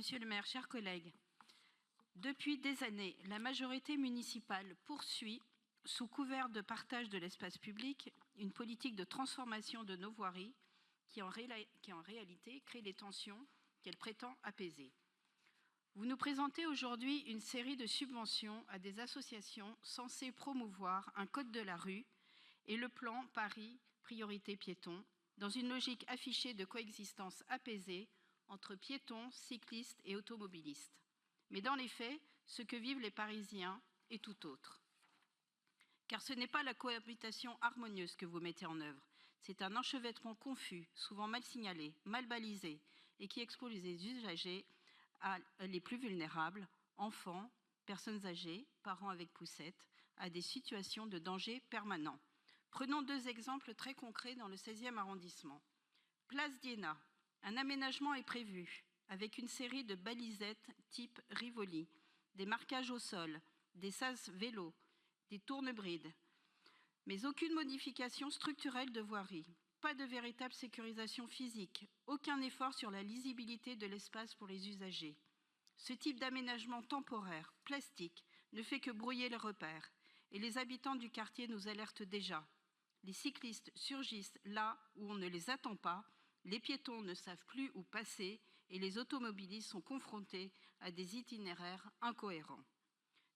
Monsieur le maire, chers collègues, depuis des années, la majorité municipale poursuit, sous couvert de partage de l'espace public, une politique de transformation de nos voiries qui en réalité crée les tensions qu'elle prétend apaiser. Vous nous présentez aujourd'hui une série de subventions à des associations censées promouvoir un code de la rue et le plan Paris Priorité Piéton, dans une logique affichée de coexistence apaisée entre piétons, cyclistes et automobilistes. Mais dans les faits, ce que vivent les Parisiens est tout autre. Car ce n'est pas la cohabitation harmonieuse que vous mettez en œuvre, c'est un enchevêtrement confus, souvent mal signalé, mal balisé, et qui expose les usagers les plus vulnérables, enfants, personnes âgées, parents avec poussettes, à des situations de danger permanent. Prenons deux exemples très concrets dans le 16e arrondissement. Place d'Iéna, un aménagement est prévu avec une série de balisettes type Rivoli, des marquages au sol, des sas vélos, des tournebrides, mais aucune modification structurelle de voirie, pas de véritable sécurisation physique, aucun effort sur la lisibilité de l'espace pour les usagers. Ce type d'aménagement temporaire, plastique, ne fait que brouiller les repères et les habitants du quartier nous alertent déjà. Les cyclistes surgissent là où on ne les attend pas, les piétons ne savent plus où passer et les automobilistes sont confrontés à des itinéraires incohérents.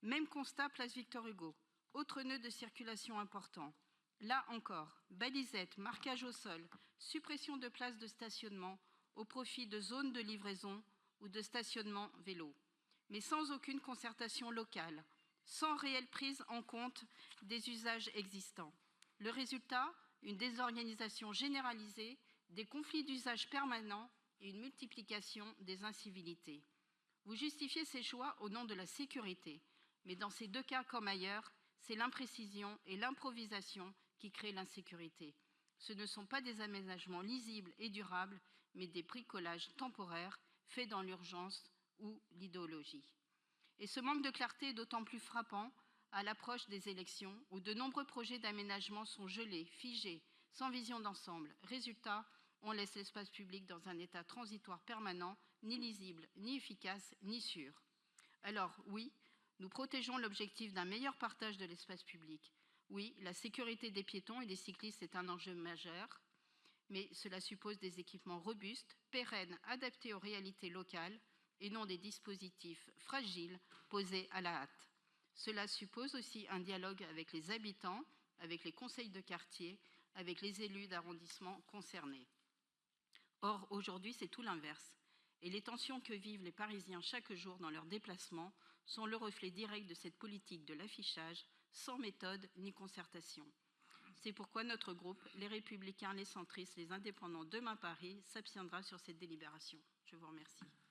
Même constat, place Victor Hugo, autre nœud de circulation important. Là encore, balisettes, marquage au sol, suppression de places de stationnement au profit de zones de livraison ou de stationnement vélo, mais sans aucune concertation locale, sans réelle prise en compte des usages existants. Le résultat, une désorganisation généralisée, des conflits d'usage permanents et une multiplication des incivilités. Vous justifiez ces choix au nom de la sécurité, mais dans ces deux cas comme ailleurs, c'est l'imprécision et l'improvisation qui créent l'insécurité. Ce ne sont pas des aménagements lisibles et durables, mais des bricolages temporaires faits dans l'urgence ou l'idéologie. Et ce manque de clarté est d'autant plus frappant à l'approche des élections, où de nombreux projets d'aménagement sont gelés, figés, sans vision d'ensemble. Résultat, on laisse l'espace public dans un état transitoire permanent, ni lisible, ni efficace, ni sûr. Alors oui, nous protégeons l'objectif d'un meilleur partage de l'espace public. Oui, la sécurité des piétons et des cyclistes est un enjeu majeur, mais cela suppose des équipements robustes, pérennes, adaptés aux réalités locales et non des dispositifs fragiles posés à la hâte. Cela suppose aussi un dialogue avec les habitants, avec les conseils de quartier, avec les élus d'arrondissement concernés. Or, aujourd'hui, c'est tout l'inverse. Et les tensions que vivent les Parisiens chaque jour dans leurs déplacements sont le reflet direct de cette politique de l'affichage, sans méthode ni concertation. C'est pourquoi notre groupe, les Républicains, les Centristes, les Indépendants, Demain Paris, s'abstiendra sur cette délibération. Je vous remercie.